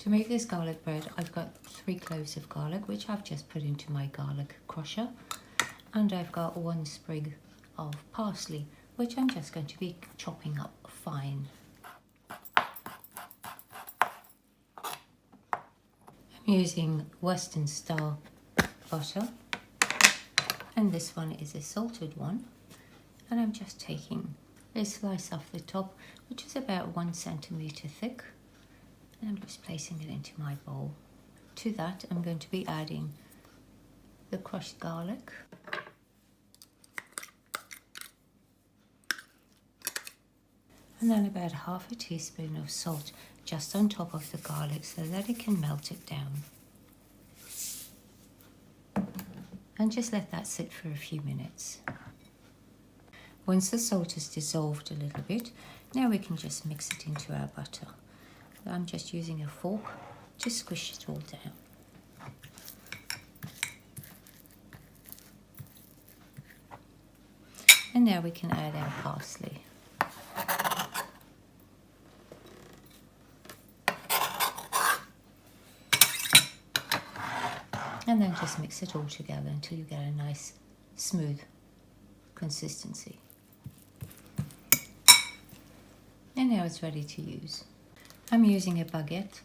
To make this garlic bread, I've got 3 cloves of garlic, which I've just put into my garlic crusher. And I've got 1 sprig of parsley, which I'm just going to be chopping up fine. I'm using Western Star butter, and this one is a salted one. And I'm just taking a slice off the top, which is about 1 centimetre thick. And I'm just placing it into my bowl. To that, I'm going to be adding the crushed garlic. And then about half a teaspoon of salt just on top of the garlic so that it can melt it down. And just let that sit for a few minutes. Once the salt is dissolved a little bit, now we can just mix it into our butter. I'm just using a fork to squish it all down. And now we can add our parsley. And then just mix it all together until you get a nice smooth consistency. And now it's ready to use. I'm using a baguette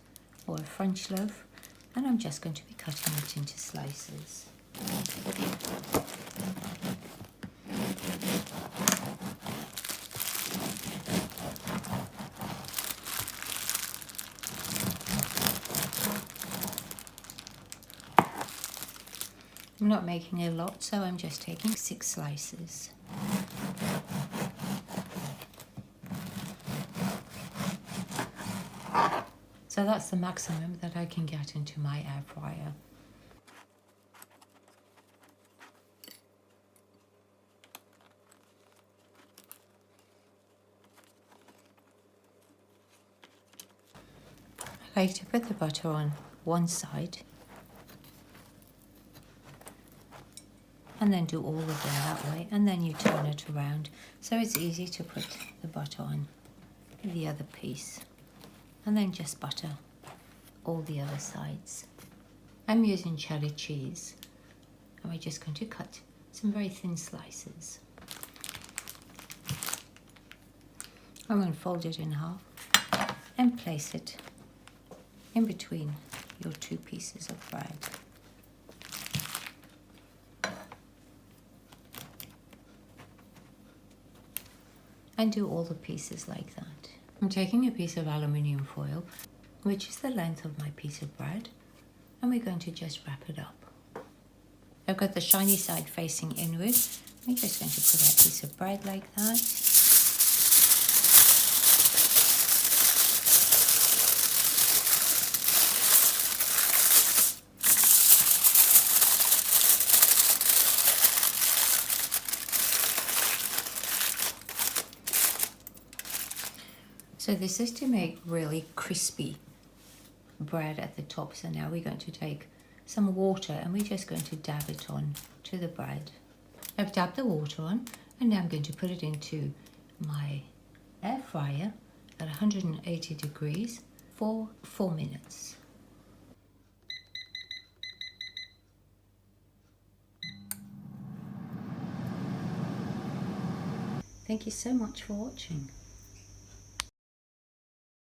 or a French loaf, and I'm just going to be cutting it into slices. I'm not making a lot, so I'm just taking 6 slices. So that's the maximum that I can get into my air fryer. I like to put the butter on one side and then do all of them that way, and then you turn it around so it's easy to put the butter on the other piece, and then just butter all the other sides. I'm using cheddar cheese, and we're just going to cut some very thin slices. I'm going to fold it in half and place it in between your 2 pieces of bread. And do all the pieces like that. I'm taking a piece of aluminium foil, which is the length of my piece of bread, and we're going to just wrap it up. I've got the shiny side facing inward. I'm just going to put our piece of bread like that. So this is to make really crispy bread at the top. So now we're going to take some water and we're just going to dab it on to the bread. I've dabbed the water on, and now I'm going to put it into my air fryer at 180 degrees for 4 minutes. Thank you so much for watching.